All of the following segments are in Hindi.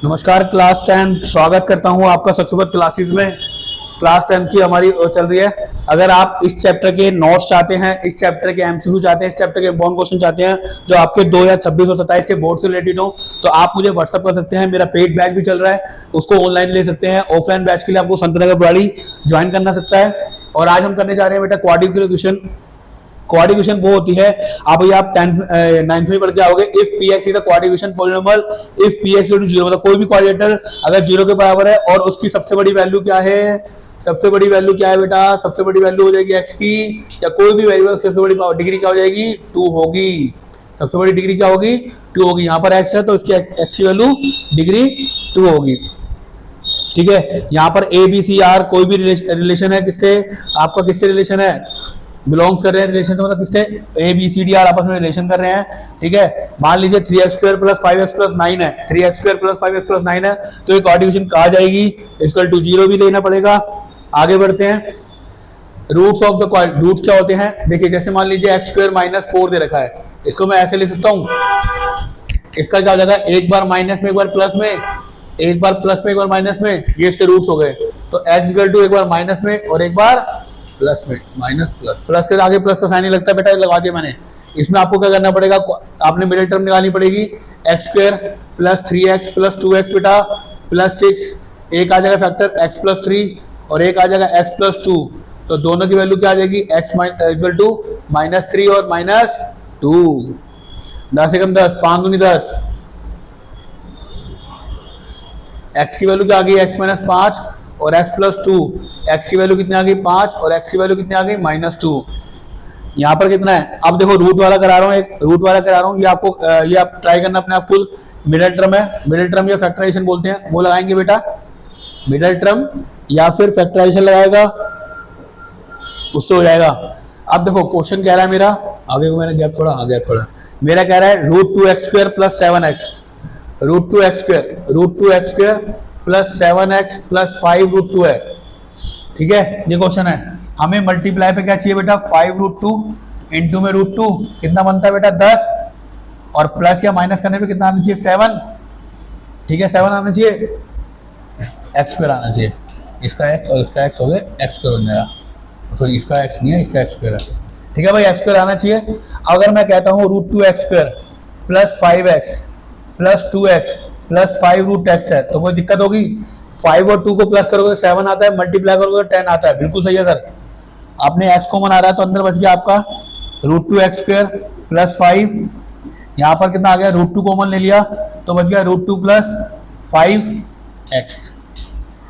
नमस्कार क्लास 10 स्वागत करता हूं आपका सबसे क्लासेस में। क्लास 10 की हमारी चल रही है। अगर आप इस चैप्टर के नोट्स चाहते हैं, इस चैप्टर के एमसीक्यू चाहते हैं, इस चैप्टर के इंपॉर्टेंट क्वेश्चन चाहते हैं जो आपके 2026 और 27 के बोर्ड से रिलेटेड हो, तो आप मुझे व्हाट्सअप कर सकते हैं। मेरा पेड बैच भी चल रहा है, उसको ऑनलाइन ले सकते हैं। ऑफलाइन बैच के लिए आपको संतनगर बुराड़ी ज्वाइन करना सकता है। और आज हम करने जा रहे हैं बेटा क्वाड्रिक्यूशन। क्वाड्रिक्यूशन वो होती है, आप 9th में पढ़ के आओगे। If px is a quadratic polynomial, if px equal to 0, मतलब कोई भी क्वाड्रेटर अगर 0 के बराबर है और उसकी सबसे बड़ी वैल्यू क्या है, सबसे बड़ी वैल्यू क्या है बेटा, सबसे बड़ी वैल्यू हो जाएगी x की, या कोई भी वैल्यू सबसे बड़ी डिग्री क्या हो जाएगी, 2 होगी। सबसे बड़ी डिग्री क्या होगी, 2 होगी। यहाँ पर x है तो इसकी x की वैल्यू डिग्री 2 होगी। ठीक है, यहाँ पर ए बी सी आर कोई भी रिलेशन है, किससे आपका, किससे रिलेशन है, बिलोंग्स कर रहे हैं रिलेशन से, मतलब किससे, a b c d are आपस में रिलेशन कर रहे हैं। ठीक है, मान लीजिए 3x² + 5x + 9 है, 3x² + 5x + 9 है, तो ये क्वाड्रिक्यूशन कहा जाएगी। इक्वल टू 0 भी लेना पड़ेगा। आगे बढ़ते हैं। रूट्स ऑफ द रूट्स क्या होते हैं, देखिए जैसे मान लीजिए x² - 4 दे रखा है, इसको मैं ऐसे ले सकता हूँ। इसका क्या हो जाएगा, एक बार माइनस में एक बार प्लस में, एक बार प्लस में एक बार माइनस में, ये इसके रूट्स हो गए। तो x इक्वल टू एक बार माइनस में और एक बार प्लस में, माइनस प्लस, प्लस के आगे प्लस का साइन नहीं लगता बेटा, लगा दिया मैंने। इसमें आपको क्या करना पड़ेगा, आपने मिडिल टर्म निकालनी पड़ेगी। x² + 3x + 2x बेटा +6, एक आ जाएगा फैक्टर x + 3 और एक आ जाएगा x + 2, तो दोनों की वैल्यू क्या आ जाएगी, x इक्वल टू -3 और -2। 10 एकम 10, 5 दूनी 10, x की वैल्यू क्या आ गई, x - 5 और x + 2, x की वैल्यू कितनी आ गई 5 और x की वैल्यू कितनी आ गई -2। यहाँ पर कितना है, अब देखो रूट वाला करा रहा हूँ, एक रूट वाला करा रहा हूँ, ये आपको ये आप ट्राई करना अपने आप। फुल मिडिल टर्म है, मिडिल टर्म या फैक्टराइजेशन बोलते हैं, वो लगाएंगे बेटा। मिडिल टर्म या फिर फैक्टराइजेशन लगाएगा, उससे हो जाएगा। अब देखो क्वेश्चन कह रहा है मेरा, आगे को मैंने गैप छोड़ा, आगे थोड़ा, मेरा कह रहा है √2x² + 7x, √2x² + 7x + 5√2 है। ठीक है, ये क्वेश्चन है। हमें मल्टीप्लाई पे क्या चाहिए बेटा, 5√2 इंटू में √2 कितना बनता है बेटा 10, और प्लस या माइनस करने पे कितना आना चाहिए 7। ठीक है, 7 आना चाहिए, x² आना चाहिए। इसका x और इसका x हो गए, x² बन जाएगा। सॉरी, इसका x नहीं है, इसका x² है। ठीक है भाई, x² आना चाहिए। अगर मैं कहता हूँ √2x² + 5x + 2x + 5√x है, तो कोई दिक्कत होगी। 5 और 2 को प्लस करोगे 7 आता है, मल्टीप्लाई करोगे 10 आता है। बिल्कुल सही है सर, आपने x कॉमन आ रहा है तो अंदर बच गया आपका √2x² + 5, यहाँ पर कितना आ गया, √2 कॉमन ले लिया तो बच गया √2 + 5x।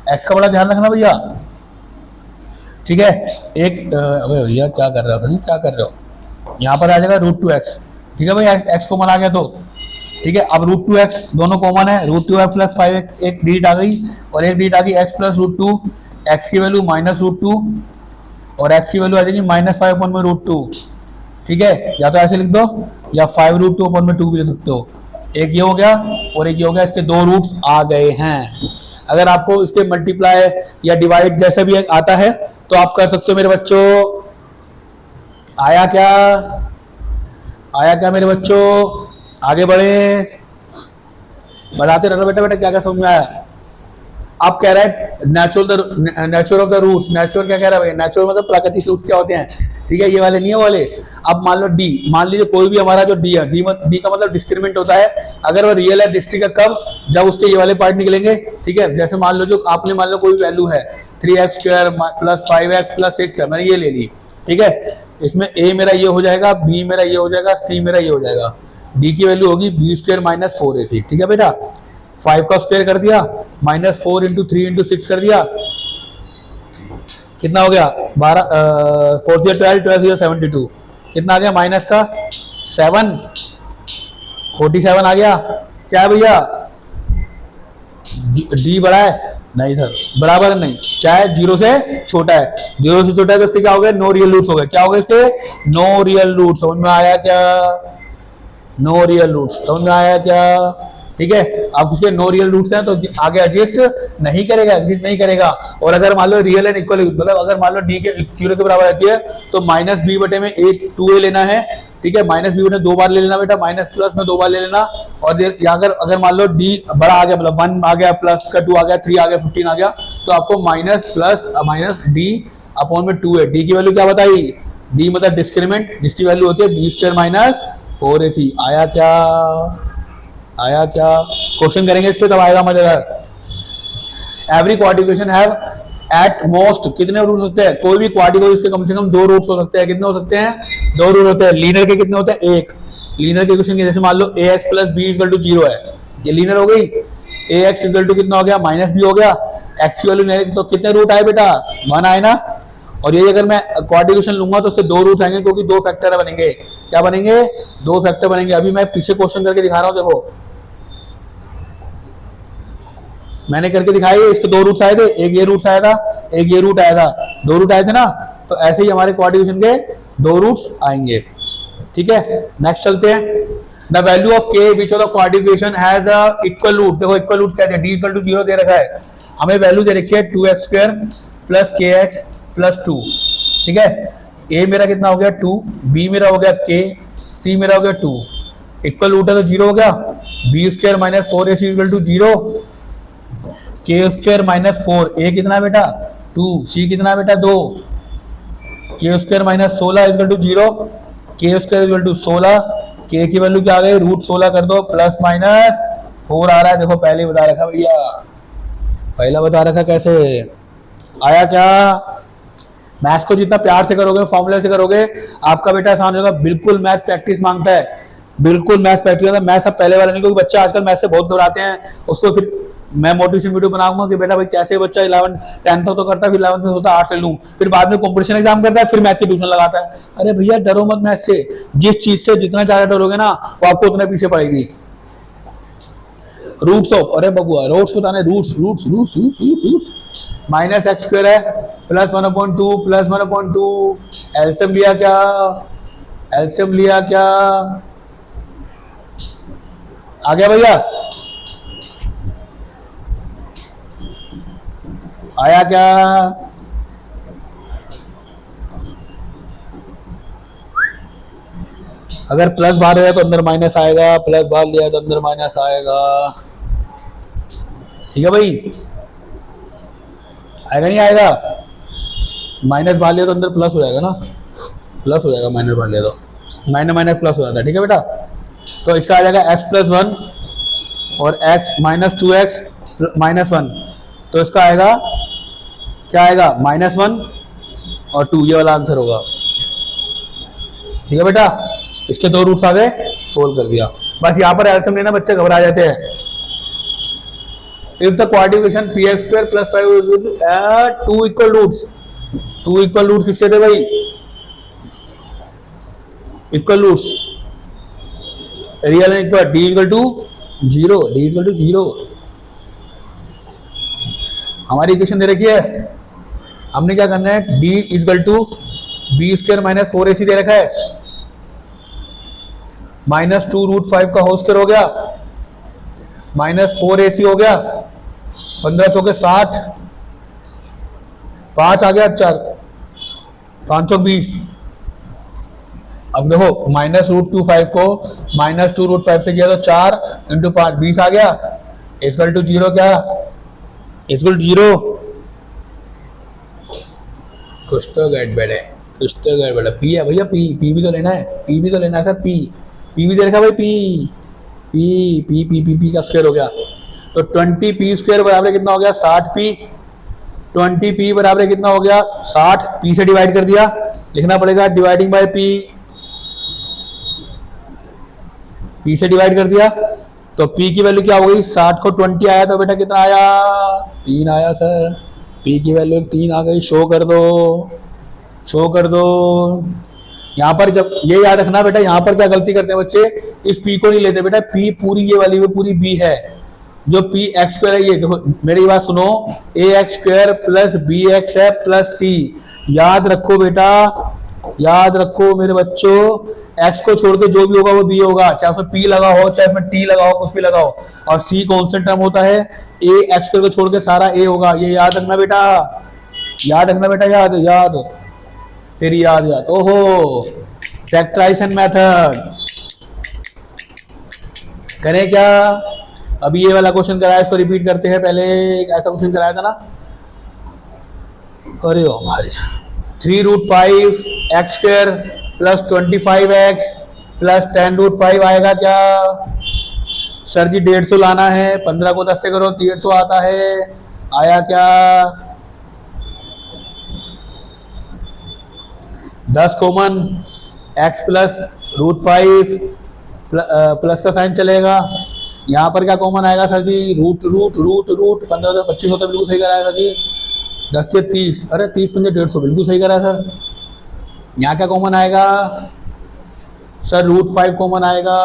x का बड़ा ध्यान रखना भैया। ठीक है, एक अबे भैया क्या कर रहे हो, क्या कर रहे हो, यहाँ पर आ जाएगा √2x। ठीक है भाई, x कॉमन आ गया तो ठीक है। अब √2x दोनों कॉमन है, √2x + 5 एक डिजिट आ गई और एक डिजिट आ गई x + √2, x की वैल्यू -√2 और x की वैल्यू आ जाएगी -5/√2। ठीक है, या तो ऐसे लिख दो या 5√2/2 भी लिख सकते हो। एक ये हो गया और एक ये हो गया, इसके दो रूट्स आ गए हैं। अगर आपको इसके मल्टीप्लाई या डिवाइड जैसे भी आता है तो आप कर सकते हो मेरे बच्चों। आया क्या, आया क्या मेरे बच्चों, आगे बढ़े, बताते रहना बेटा। बेटा क्या क्या समझ में आया। आप कह रहा है natural of the roots, natural क्या कह रहा है भाई, नेचुरल मतलब प्राकृतिक रूट्स क्या होते हैं। ठीक है, ये वाले नहीं है वाले। अब मान लो डी, मान लीजिए कोई भी हमारा जो डी है, डी का मतलब डिस्क्रिमिनेंट होता है। अगर वो रियल है डिस्ट्रिक्ट का कब, जब उसके ये वाले पार्ट निकलेंगे। ठीक है, जैसे मान लो जो आपने मान लो कोई वैल्यू है 3x² + 5x + 6 है, मैंने ये ले ली। ठीक है, इसमें a मेरा ये हो जाएगा, b मेरा ये हो जाएगा, c मेरा ये हो जाएगा। d की वैल्यू होगी b² - 4ac। ठीक है बेटा, 5 का स्क्वायर कर दिया, -4 × 3 × 6 कर दिया, कितना हो गया 12, 4 × 12, 12 × 72, कितना आ गया माइनस का 7, 47 आ गया। क्या है भैया, d बड़ा है, नहीं सर बराबर नहीं, चाहे 0 से छोटा है, 0 से छोटा है तो इसके क्या हो गया, नो रियल रूट्स हो गए। क्या हो गए इसके, नो रियल रूट्स। समझ में आया क्या, नो रियल रूट्स समझ में आया क्या। ठीक है, अब उसके नो रियल रूट्स हैं तो आगे एडजस्ट नहीं करेगा, एग्जिस्ट नहीं करेगा। और अगर मान लो रियल एंड इक्वल, मतलब अगर मान लो डी के 0 के बराबर रहती है तो -b/a 2a लेना है। ठीक है, -b/2 दो बार ले लेना बेटा, माइनस प्लस में दो बार ले लेना और अगर मान लो डी बड़ा आ गया, मतलब 1 आ गया, प्लस का 2 आ गया, 3 आ गया, 15 आ गया, तो आपको minus plus minus D upon में 2 है। डी की वैल्यू क्या बताई? डी मतलब डिस्क्रिमिनेंट, जिसकी वैल्यू होती है बी स्क्वायर माइनस 4ac। आया क्या? आया क्या? क्वेश्चन करेंगे इस पे तब आएगा मजेदार। एवरी क्वाड्रिकेशन हैव एट मोस्ट कितने रूट्स होते हैं? कोई भी क्वाड्रिक इसके कम से कम 2 रूट्स हो सकते हैं। कितने हो सकते हैं? 2 रूट होते हैं। लीनियर के कितने होते हैं? 1। लीनियर के क्वेश्चन के जैसे मान लो ax plus b equal to 0 है, ये लीनियर हो गई। ax इक्वल टू कितना हो गया? माइनस बी हो गया। x की वैल्यू नहीं, तो कितने रूट आए बेटा? 1 आए ना। और ये अगर मैं क्वाड्रिकेशन लूंगा तो उसके 2 रूट आएंगे, क्योंकि 2 फैक्टर बनेंगे। क्या बनेंगे? 2 फैक्टर बनेंगे। अभी मैं पीछे क्वेश्चन करके दिखा रहा हूं, देखो मैंने करके दिखाई। इसके 2 रूट्स आए थे, एक ये रूट्स आया था, एक ये रूट आया था, 2 रूट आए थे ना। तो ऐसे ही हमारे क्वाड्रिकेशन के 2 रूट्स आएंगे। ठीक है, नेक्स्ट चलते हैं। The value of k which of the quadratic has a equal root. देखो इक्वल रूट क्या है? डी इक्वल टू 0 दे रखा है, हमें वैल्यू दे रखी है 2x स्क्वायर प्लस के एक्स प्लस 2। ठीक है, ए मेरा कितना हो गया? 2, बी मेरा हो गया k, सी मेरा हो गया 2। इक्वल रूट है तो 0 हो गया। B square minus 4ac equal to 0, के स्क्वायर माइनस 4, ए कितना बेटा? 2, सी कितना बेटा? 2। के स्क्वायर माइनस 16 इक्वल टू 0, के स्क्वायर इक्वल टू 16, के की वैल्यू क्या आ गई? रूट 16 कर दो, प्लस माइनस 4 आ रहा है। देखो पहले बता रखा भैया, पहला बता रखा। कैसे आया क्या? मैथ्स को जितना प्यार से करोगे, फॉर्मूले से करोगे, आपका बेटा आसान होगा। बिल्कुल मैथ प्रैक्टिस मांगता है, बिल्कुल मैथ प्रैक्टिस होता है। मैथ सब पहले वाला नहीं, क्योंकि बच्चे आजकल मैथ से बहुत घबराते हैं। उसको फिर मैं मोटिवेशन वीडियो बनाऊंगा कि बेटा भाई कैसे बच्चा 11 10 तक तो करता है, फिर 11th में सोचता है 8 से लूं, फिर बाद में कंपटीशन एग्जाम करता है, फिर मैथ की ट्यूशन लगाता है। अरे भैया डरो मत मैथ से, जिस चीज से जितना ज्यादा डरोगे ना वो आपको उतना पीछे पड़ेगी। रूट्स ऑफ, अरे बबुआ रूट्स बताने, roots roots roots roots roots minus x square है प्लस 1/2 प्लस 1/2। एलसीएम लिया क्या? एलसीएम लिया क्या? आ गया भैया? आया क्या? अगर प्लस बाहर है तो अंदर माइनस आएगा, प्लस बाहर लिया तो अंदर माइनस आएगा। ठीक है भाई, आएगा नहीं आएगा? माइनस बाहर लिया तो अंदर प्लस हो जाएगा ना, प्लस हो जाएगा। माइनस बाहर लिया तो माइनस माइनस प्लस हो जाता है। ठीक है बेटा, तो इसका आ जाएगा x प्लस 1 और x माइनस 2x माइनस 1। तो इसका आएगा क्या? आएगा -1 और 2, ये वाला आंसर होगा। ठीक है बेटा, इसके 2 रूट्स आ गए, सोल्व कर दिया। बस यहाँ पर एलसीएम लेना, बच्चे घबरा जाते हैं। If the quadratic px² plus 5 2 equal roots, 2 equal roots किसके थे भाई? Equal roots real and equal, d equal to 0, d equal to 0। हमारी इक्वेशन दे रखी है, हमने क्या करना है? d equal to b square minus 4ac दे रखा है, माइनस 2√5 का होल स्क्वायर हो गया, माइनस 4ac हो गया, 15 चौके 60, 5 आ गया 4, 5 चौक 20। अब देखो -√25 को -2√5 से किया तो 4 × 5 20 आ गया, इक्वल टू 0। क्या? Equal to 0। कुछ तो गड़बड़ है, कुछ तो गड़बड़ है। पी है भैया, पी भी तो लेना है, पी भी तो लेना है सर। पी भी दे रखा भाई, पी का स्क्वायर हो गया। तो 20p² बराबर कितना हो गया? 60p। 20p बराबर कितना हो गया? 60। p से डिवाइड कर दिया, लिखना पड़ेगा डिवाइडिंग बाय p। p से डिवाइड कर दिया तो p की वैल्यू क्या हो गई? 60 को 20 आया तो बेटा कितना आया? 3 आया सर। p की वैल्यू 3 आ गई। शो कर दो, शो कर दो। यहाँ पर जब ये याद रखना बेटा, यहाँ पर क्या गलती करते हैं बच्चे? इस p को नहीं लेते बेटा, p पूरी ये वाली वो पूरी b है, जो px² है। ये देखो मेरी बात सुनो, ax² प्लस bx है प्लस c। याद रखो बेटा, याद रखो मेरे बच्चों, x को छोड़ के जो भी होगा वो b होगा, चाहे उसमें p लगा हो, चाहे उसमें t लगा हो, कुछ भी लगा हो। और c कॉन्स्टेंट टर्म होता है, ax² को छोड़ के सारा a होगा। ये याद रखना बेटा, याद रखना बेटा, याद याद तेरी याद याद। ओहो, फैक्टराइजेशन मेथड, करें क्या? अभी ये वाला क्वेश्चन कराया, इसको रिपीट करते हैं। पहले एक ऐसा क्वेश्चन कराया था ना, अरे ओ हमारे 3√5 x² प्लस 25x प्लस 10√5 आएगा क्या? सर जी 150 लाना है, 15 को 10 से करो 150 आता है, आया क्या? 10 कॉमन, x प्लस √5 प्लस का साइन चलेगा। यहाँ पर क्या कॉमन आएगा सर जी? रूट रूट रूट रूट 15 से 25 होता है, बिल्कुल सही कराया सर जी। 10 से 30, अरे 30 पंजे 150, बिल्कुल सही करा सर। यहाँ क्या कॉमन आएगा सर? √5 कॉमन आएगा।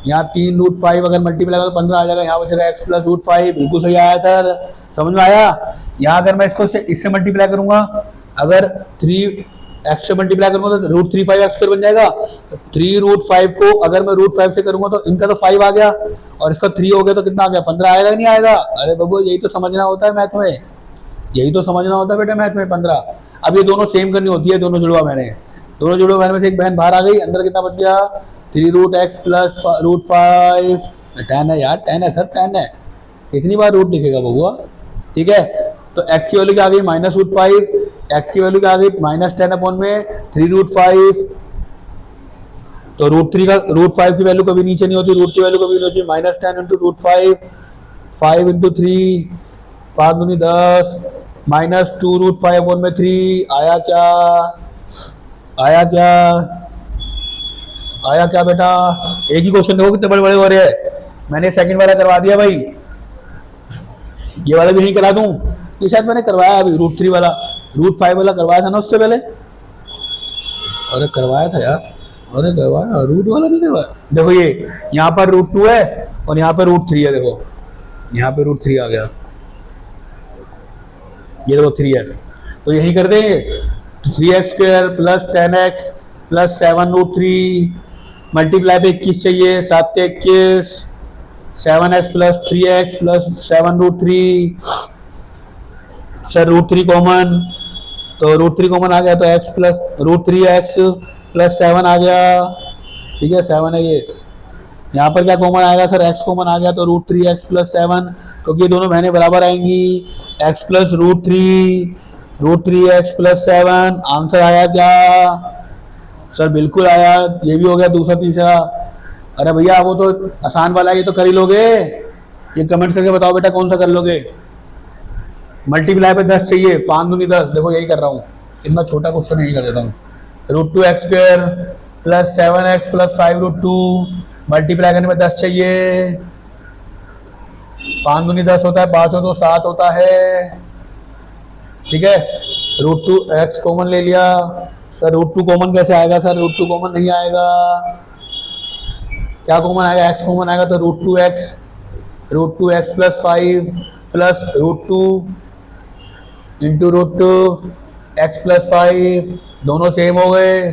यहाँ 3√5 अगर मल्टीप्लाई करो तो 15 आ जाएगा, यहाँ बचेगा x प्लस √5, बिल्कुल सही आया सर। समझ में आया? यहाँ अगर मैं इसको इससे मल्टीप्लाई करूंगा, अगर 3x से मल्टीप्लाई करूंगा तो √3/5x² बन जाएगा। 3√5 को अगर मैं √5 से करूंगा तो इनका तो 5 आ गया और इसका 3 हो गया तो कितना आ गया? 15 आएगा कि नहीं आएगा? अरे बाबू यही तो समझना होता है मैथ में, यही तो समझना होता है बेटा मैथ में। 15। अब ये दोनों सेम करनी होती है, दोनों जुड़वा मैंने, दोनों जुड़वा मैंने में से एक बहन बाहर आ गई, अंदर कितना बच गया? 3√x प्लस √5, 10 है यार, 10 है सर, 10 है। इतनी बार रूट लिखेगा बबुआ, ठीक है। तो x की वैल्यू क्या आ गई? -√5, x की वैल्यू क्या आ गई? -10 अपॉन में 3√5। तो √5 की वैल्यू कभी नीचे नहीं होती, रूट की वैल्यू कभी नहीं होती। -10 इंटू √5, 5 इंटू 3, 5 दूनी 10, -2√5 अपॉन में 3, आया क्या? आया क्या? आया क्या बेटा? एक ही क्वेश्चन देखो कितने बड़े बड़े हो रहे हैं। मैंने सेकंड वाला करवा दिया भाई, ये वाला भी नहीं करा दूं? ये शायद मैंने करवाया अभी, √3 वाला, √5 वाला करवाया था ना उससे पहले। अरे करवाया था यार, अरे करवाया, रूट वाला नहीं करवाया। देखो ये यहाँ पर √2 है और यहाँ पर √3 है, देखो यहाँ पे √3 आ गया, ये देखो 3 है, तो यही कर देंगे। 3x² plus 10x plus 7√3 multiply पे 21 चाहिए, 7 के 21, 7x plus 3x plus 7√3, sir √3 common, तो √3 कॉमन आ गया तो x प्लस √3x प्लस 7 आ गया, ठीक है 7 है ये। यहाँ पर क्या कॉमन आएगा सर? x कॉमन आ गया तो √3x प्लस 7, क्योंकि ये दोनों बहनें बराबर आएंगी। x plus √3x plus 7, answer आया क्या सर? बिल्कुल आया, ये भी हो गया दूसरा तीसरा। अरे भैया वो तो आसान वाला है, ये तो कर ही लोगे, ये कमेंट करके बताओ बेटा कौन सा कर लोगे। मल्टीप्लाई पे 10 चाहिए, 5 दूनी 10, देखो यही कर रहा हूँ, इतना छोटा क्वेश्चन यही कर देता हूँ। √2x² plus 7x plus 5√2 multiply करने में 10 चाहिए, 5 दूनी 10 होता है, 5 हो तो 7 होता है, ठीक है। √2x कॉमन ले लिया, सर √2 कॉमन कैसे आएगा सर? √2 कॉमन नहीं आएगा, क्या कॉमन आएगा? x कॉमन आएगा तो √2x plus 5 plus √2 into √2x plus 5, दोनों सेम हो गए।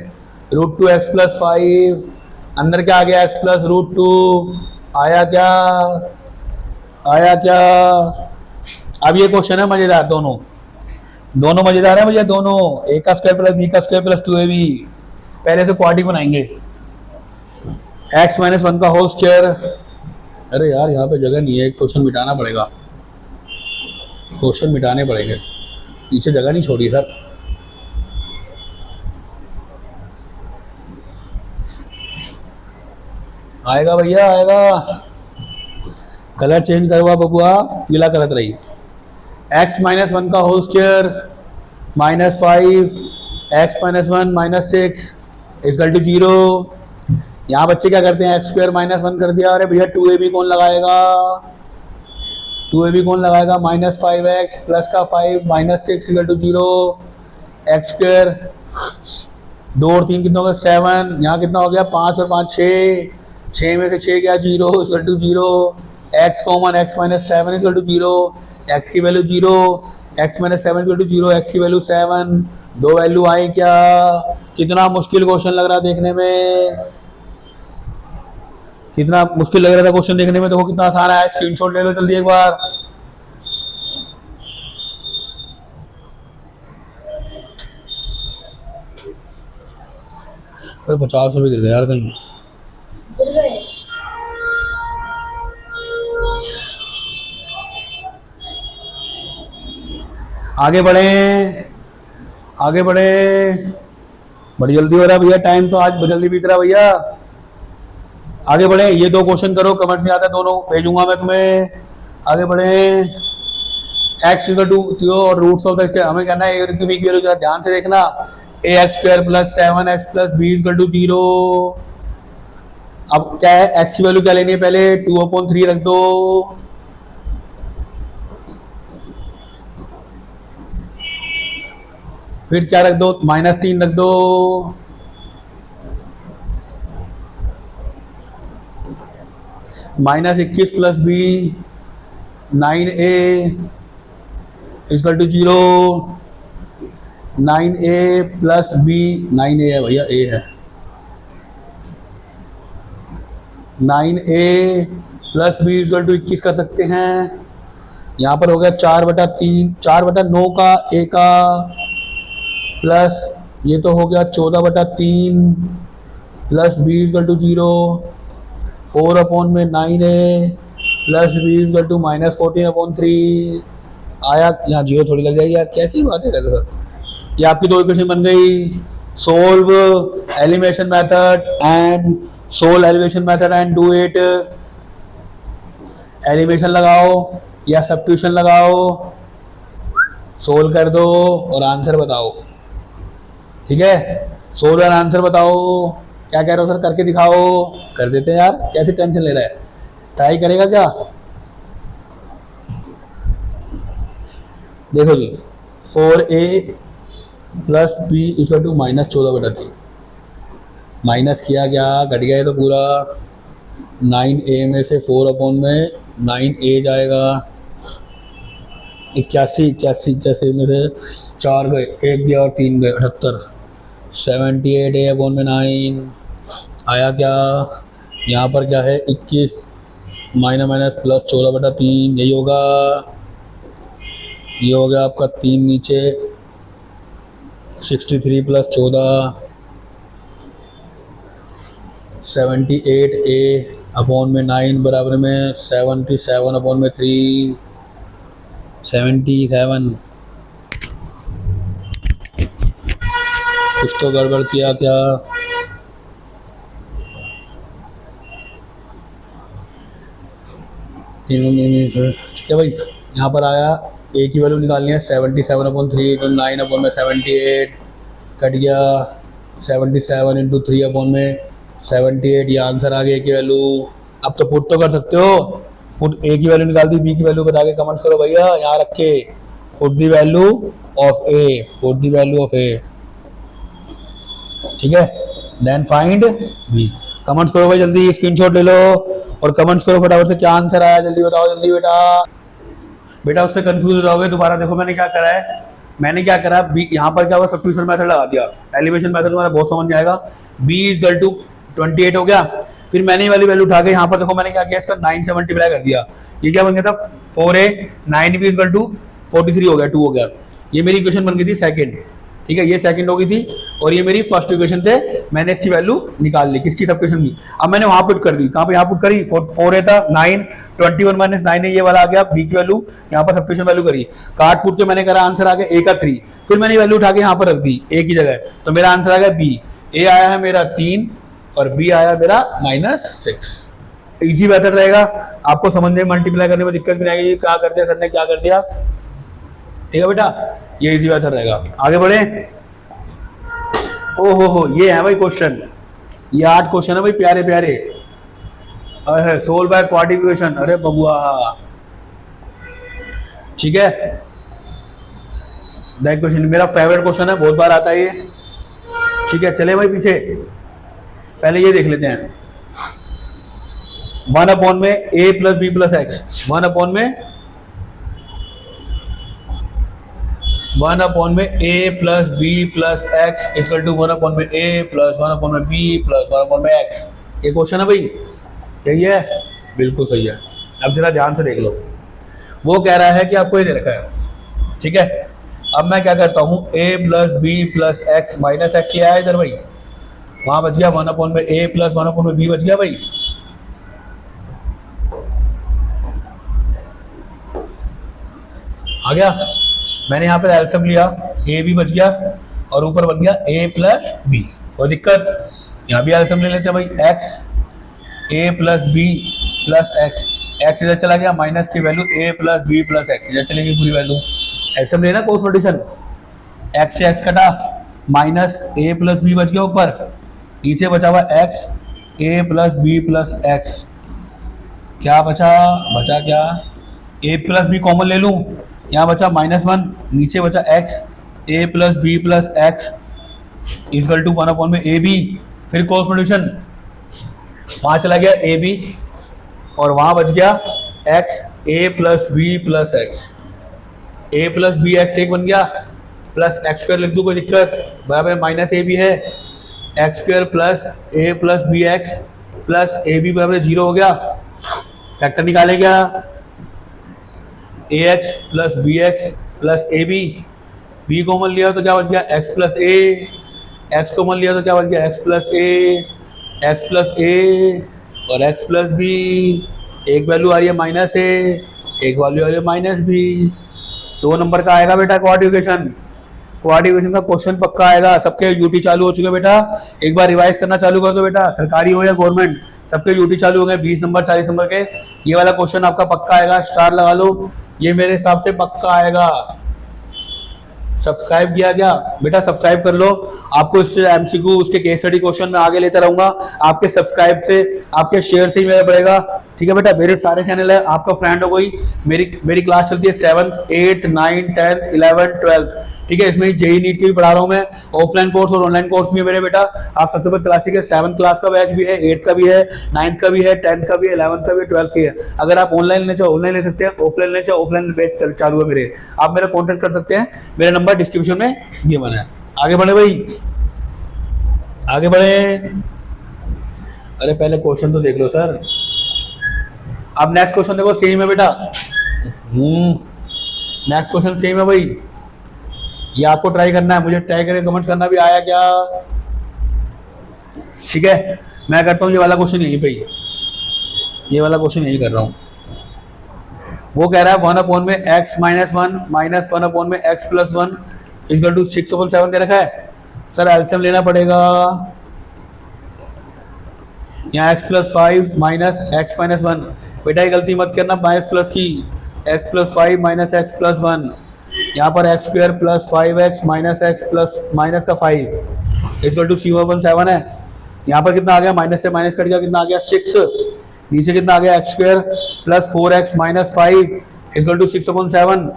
√2x प्लस 5, अंदर क्या आ गया? x प्लस √2, आया क्या? आया क्या? अब ये क्वेश्चन है मजेदार, दोनों मजेदार है मुझे, दोनों a का स्क्वायर प्लस b का स्क्वायर प्लस 2ab। पहले से क्वाड्रेटिक बनाएंगे, x माइनस 1 का होल स्क्वायर। अरे यार यहाँ पे जगह नहीं है, क्वेश्चन मिटाना पड़ेगा, क्वेश्चन मिटाने पड़ेंगे, पीछे जगह नहीं छोड़ी सर। आएगा भैया आएगा, कलर चेंज करवा बबुआ, पीला करत रही। x माइनस 1 का whole square -5, x minus 1 -6 equal to 0। यहाँ बच्चे क्या करते हैं? x² -1 कर दिया, अरे भैया 2ab कौन लगाएगा? 2ab कौन लगाएगा? -5x प्लस का 5 -6 इक्वल टू 0, x², 2 और 3 कितना हो गया? 7, यहाँ कितना हो गया? 5 और 5 6, 6 में से 6 गया 0 equal to 0, x common, x minus 7 equal to 0, x की value 0, x minus 7 equal to 0, x की वैल्यू 7, दो वैल्यू आई क्या? कितना मुश्किल क्वेश्चन लग रहा देखने में, कितना मुश्किल लग रहा था क्वेश्चन देखने में, देखो कितना आसान है। स्क्रीनशॉट ले लो जल्दी एक बार। अरे 50 रुपये गिर गए यार कहीं। आगे बढ़े, आगे बढ़े, बड़ी जल्दी हो रहा है भैया, टाइम तो आज जल्दी बीत रहा है भैया। आगे बढ़े, ये दो क्वेश्चन करो, कमेंट में आता है दोनों भेजूंगा मैं तुम्हें। आगे बढ़े, एक्स इक्वल टू और रूट्स ऑफ द, हमें कहना है ए की बी की वैल्यू जरा ध्यान से देखना। A x square plus 7x plus b equal to 0। अब क्या है, एक्स की वैल्यू क्या लेनी है, पहले 2/3 रख दो, फिर क्या रख दो, -3 रख दो, -21 plus b 9a equal to 0। 9a plus b, 9a है भैया, a है, 9a plus b equal to 21 कर सकते हैं। यहाँ पर हो गया 4/3, 4/9 का a का, प्लस ये तो हो गया 14/3 plus b equal to 0, 4/9a plus b equal to -14/3 आया। यहाँ 0 थोड़ी लग जाएगी यार, कैसी बात है सर। ये आपकी दो इक्वेशन बन गई। Solve elimination method and solve elimination method and do it. Elimination लगाओ या सब्स्टिट्यूशन लगाओ, सोल्व कर दो और आंसर बताओ। ठीक है, सोल्व और आंसर बताओ। क्या कह रहे हो सर, करके दिखाओ। कर देते हैं यार, कैसी टेंशन ले रहा है, ट्राई करेगा क्या। देखो जी, 4a plus b equal to -14/3, minus किया गया, घट गया है तो पूरा। 9a में से 4/9a जाएगा, 81 में से 4 गए, 1 गया और 3 गए, 78। 78a/9 आया क्या। यहाँ पर क्या है, 21 माइनस प्लस 14/3, यही होगा। ये हो गया आपका 3 नीचे, 63 प्लस 14, 78a/9 बराबर में 77/3, 77। कुछ तो गड़बड़ किया क्या। ठीक है भाई, यहाँ पर आया ए की वैल्यू निकालनी है 77/3 तो 9/78 कट गया, 77 इंटू 3/78, ये आंसर आ गया ए की वैल्यू। अब तो पुट तो कर सकते हो, पुट ए की वैल्यू निकाल दी, बी की वैल्यू बता के कमेंट्स करो भैया, यहाँ रख के put the value of a, put the value of a. ठीक है, देन फाइंड बी। कमेंट्स करो भाई जल्दी, स्क्रीनशॉट ले लो और कमेंट्स करो फटाफट से, क्या आंसर आया जल्दी बताओ, जल्दी बेटा उससे कंफ्यूज हो जाओगे। दोबारा देखो मैंने क्या करा है, मैंने क्या करा, बी यहाँ पर क्या हुआ, सब्स्टिट्यूशन मेथड लगा दिया। एलिमिनेशन मेथड तुम्हारा बहुत समझ में आएगा। बी इक्वल टू 28 हो गया, फिर मैंने ये वाली वैल्यू उठा के यहाँ पर देखो मैंने क्या किया, इसका 9 से मल्टीप्लाई कर दिया। ये क्या बन गया था, 4a 9b इक्वल टू 43 हो गया, 2 हो गया। ये मेरी इक्वेशन बन गई थी सेकंड। ठीक है, ये सेकंड हो गई थी और ये मेरी फर्स्ट इक्वेशन से मैंने इसकी वैल्यू निकाल ली, किसकी, सब्स्टिट्यूशन की। अब मैंने वहां पुट कर दी, कहाँ पे, यहाँ पुट करी, 4a था 9, 21 माइनस 9 है, ये वाला आ गया, बी की वैल्यू यहाँ पर सब्स्टिट्यूशन वैल्यू करी, काट पुट के मैंने करा, आंसर आ गया a का 3। फिर मैंने वैल्यू उठा के यहाँ पर रख दी a की जगह, तो मेरा आंसर आ गया b। a आया है मेरा 3 और b आया मेरा -6। इजी बेहतर रहेगा, आपको समझने में, मल्टीप्लाई करने में दिक्कत भी नहीं आएगी, क्या कर दिया सर ने, क्या कर दिया। ठीक है बेटा, ये इजी बेहतर रहेगा। आगे बढ़े। ओहो हो, ये है भाई क्वेश्चन, ये 8 क्वेश्चन है भाई, प्यारे प्यारे। सोल्व बाय क्वाड्रेटिक इक्वेशन, अरे बबुआ। ठीक है, दैट क्वेश्चन मेरा फेवरेट क्वेश्चन है, बहुत बार आता है ये। ठीक है, चले भाई पीछे, पहले ये देख लेते हैं। 1/में a plus b plus x, 1/में a plus b plus x equal to 1/में a प्लस 1/में b प्लस 1/में x। ये क्वेश्चन है भाई, यही है, बिल्कुल सही है। अब जरा ध्यान से देख लो, वो कह रहा है कि आपको ये दे रखा है। ठीक है, अब मैं क्या करता हूँ, a plus b plus x minus x ये आया इधर भाई, वहां बच गया 1/में a प्लस 1/में b बच गया भाई। आ गया, मैंने यहाँ पे एलसीएम लिया, ए बी बच गया और ऊपर बन गया ए प्लस बी, कोई दिक्कत? यहाँ भी एलसीएम ले लेते हैं भाई, x a plus b plus x, x इधर चला गया, माइनस की वैल्यू a plus b plus x इधर चलेगी पूरी वैल्यू। एलसीएम लेना कोस मल्टीप्लिकेशन, एक्स से एक्स कटा, माइनस ए प्लस बी बच गया ऊपर, नीचे बचा हुआ x a plus b plus x, क्या बचा? बचा क्या? ए प्लस बी कॉमन ले लूँ, यहाँ बचा -1, नीचे बचा x a plus b plus x equal to 1 में ए बी, फिर क्रॉस मल्टीप्लिकेशन, वहाँ चला गया ए बी और वहाँ बच गया x a plus b plus x, a plus b x एक बन गया, प्लस एक्स स्क्वायर लिख दूँ कोई दिक्कत? बराबर माइनस ए बी है, x square plus a plus b x plus a b बराबर 0 हो गया। फैक्टर निकाले क्या? A x plus b x plus a b, b common लिया तो क्या बच गया? X plus a, x common लिया तो क्या बच गया? एक्स प्लस ए और एक्स प्लस बी, एक वैल्यू आ रही है माइनस ए, एक वैल्यू आ रही है माइनस बी। 2 नंबर का आएगा बेटा क्वाड्रिकेशन, क्वाड्रिकेशन का क्वेश्चन पक्का आएगा। सबके यूटी चालू हो चुके बेटा, एक बार रिवाइज करना चालू कर दो बेटा, सरकारी हो या गवर्नमेंट, सबके यूटी चालू हो गए। 20 नंबर 40 नंबर के ये वाला क्वेश्चन आपका पक्का आएगा, स्टार लगा लो, ये मेरे हिसाब से पक्का आएगा। सब्सक्राइब किया क्या बेटा? सब्सक्राइब कर लो, आपको इससे एमसीक्यू उसके केस स्टडी क्वेश्चन में आगे लेता रहूंगा, आपके सब्सक्राइब से आपके शेयर से ही मेरा बढ़ेगा। ठीक है बेटा, मेरे सारे चैनल है, आपका फ्रेंड हो कोई, मेरी क्लास चलती है 7th 8th 9th 10th 11th 12th, ठीक है, इसमें जेई नीट की भी पढ़ा रहा हूँ मैं, ऑफलाइन कोर्स और ऑनलाइन कोर्स भी है मेरे बेटा। आप सबसे पहले क्लासिक है, 7th क्लास का बैच भी है, 8th का भी है, 9th का भी है, 10th का भी है, 11th का भी है, 12th का है। अगर आप ऑनलाइन लेना चाहो ऑनलाइन ले सकते हैं, ऑफलाइन लेना चाहो ऑफलाइन बैच चालू है मेरे, आप मेरा कॉन्टेक्ट कर सकते हैं, मेरा नंबर डिस्क्रिप्शन में ये बना है। आगे बढ़े भाई, आगे बढ़े। अरे पहले क्वेश्चन तो देख लो सर, अब नेक्स्ट क्वेश्चन देखो, सेम है बेटा, नेक्स्ट क्वेश्चन सेम है भाई, ये आपको ट्राई करना है, मुझे ट्राई करके कमेंट्स करना भी आया क्या। ठीक है, मैं करता हूँ ये वाला क्वेश्चन यहीं पे ही, ये वाला क्वेश्चन यही कर रहा हूँ। वो कह रहा है 1 में x माइनस 1 माइनस 1 में x प्लस 1 इक्वल टू 6/7 दे रखा है। सर एलसीएम लेना पड़ेगा, यहाँ x plus 5 minus x minus 1, बेटा ये गलती मत करना माइनस प्लस की, x plus 5 minus x plus 1, यहाँ पर x square plus 5x minus x plus minus का 5 इक्वल टू 6/7 है। यहाँ पर कितना आ गया? माइनस से माइनस कट गया, कितना आ गया? 6, नीचे कितना आ गया? X square plus 4x minus 5 equal to 6/7,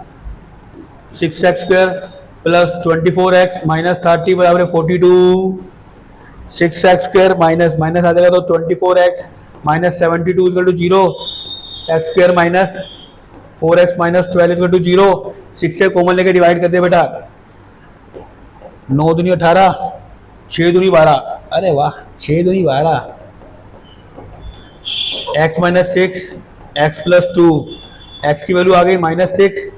6x square plus 24x minus 30 बराबर 42, 6x स्क्वायर माइनस माइनस आ जाएगा तो 24x minus 72 equal to 0, x square minus 4x minus 12 equal to 0, 6 से कॉमन लेके डिवाइड कर दे बेटा, 9 दूनी 18, 6 दूनी 12, अरे वाह 6 दूनी 12, x minus 6 x plus 2, x की वैल्यू आ गई -6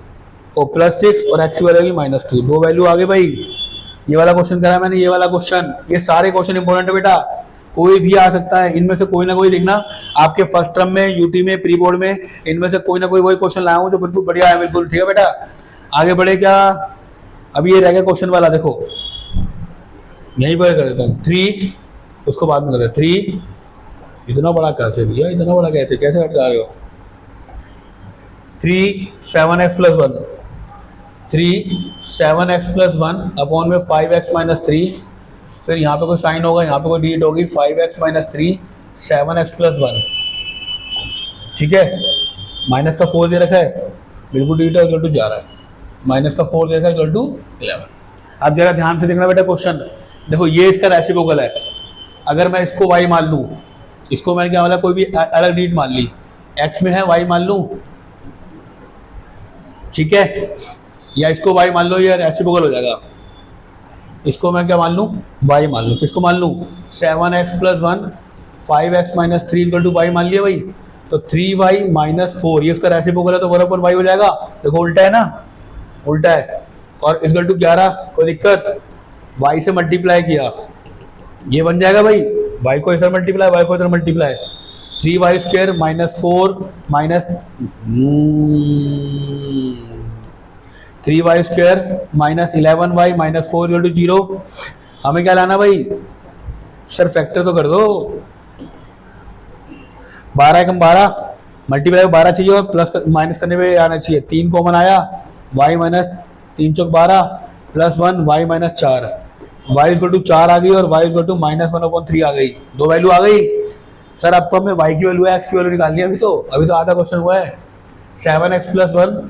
और +6 और x की वैल्यू आ गई -2, 2 वैल्यू आ गई भाई। ये वाला क्वेश्चन करा मैंने, ये वाला क्वेश्चन, ये सारे क्वेश्चन इंपॉर्टेंट है बेटा, कोई भी आ सकता है, इनमें से कोई ना कोई देखना आपके फर्स्ट टर्म में, यूटी में, प्री बोर्ड में, इनमें से कोई ना कोई वही क्वेश्चन लाया हूँ जो बिल्कुल बढ़िया है, बिल्कुल ठीक है बेटा। आगे बढ़े क्या, अभी ये रह गया क्वेश्चन वाला, देखो यहीं पर कर देता हूँ 3, उसको बाद में कर देता 3, इतना बड़ा कैसे भैया, इतना बड़ा कैसे कैसे हट जा रहे हो, 3 7x plus 1, 3 7x plus 1 upon में 5x माइनस 3, फिर यहाँ पे कोई साइन होगा, यहाँ पे कोई डिजिट होगी, 5x माइनस 3 7x प्लस 1, ठीक है, माइनस का 4 दे रखा है, बिल्कुल डिजिट है, इक्वल टू जा रहा है, माइनस का 4 दे रखा है, इक्वल टू 11। अब जरा ध्यान से देखना बेटा क्वेश्चन, देखो ये इसका रेसिप्रोकल है, अगर मैं इसको y मान लूँ, इसको मैंने क्या बोला, कोई भी अलग डिजिट मान ली, x में है y मान लूँ, ठीक है, या इसको y मान लो, ये रेसिप्रोकल हो जाएगा, इसको मैं क्या मान लूँ, y मान लूँ, किसको मान लूँ, 7x plus 1 5x minus 3 equal to y मान लिया भाई, तो 3y माइनस 4 ये उसका रेसिप्रोकल है, तो 1/y हो जाएगा, देखो उल्टा है ना, उल्टा है, और इक्वल टू 11, कोई दिक्कत, y से मल्टीप्लाई किया, ये बन जाएगा भाई, y को इधर मल्टीप्लाई, y को इधर multiply, 3y square minus 4 minus 3y² minus 11y minus 4 equal to 0। हमें क्या लाना भाई सर, फैक्टर तो कर दो। 12 एकम 12 मल्टीप्लाई 12 चाहिए और प्लस माइनस करने में आना चाहिए। 3 कॉमन आया, y माइनस 3 चौक 12 plus 1 y minus 4, y equal to 4 आ गई और y इक्वल टू -1/3 आ गई। दो वैल्यू आ गई सर। आपको हमें y की वैल्यू है, x की वैल्यू निकालनी है। अभी तो आधा क्वेश्चन हुआ है। 7x + 1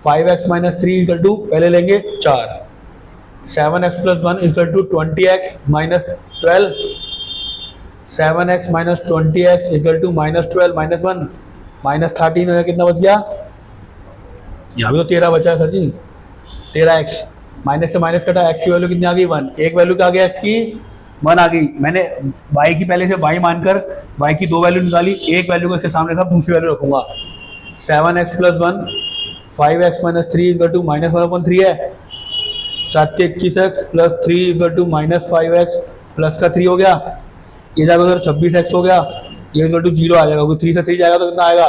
5x - 3 इक्वल टू पहले लेंगे 4। 7x + 1 equal to 20x - 12। 7x - 20x equal to -12 - 1 -13 हो गया। कितना बच गया? यहाँ भी तो 13 बचा है सर जी। 13x माइनस से माइनस कटा, x की वैल्यू कितनी आ गई? 1। एक वैल्यू क्या आ गया? x की 1 आ गई। मैंने y की पहले से y मानकर y की दो वैल्यू निकाली, एक वैल्यू को इसके सामने रखा, दूसरी वैल्यू रखूंगा। 7x + 1 5x - 3 इक्वल टू -1/3 है। 7 के 21x + 3 equal to -5x plus का 3 हो गया। ये जाएगा उधर 26x हो गया। ये इक्वल टू 0 आ जाएगा, 3 से 3 जाएगा तो कितना आएगा?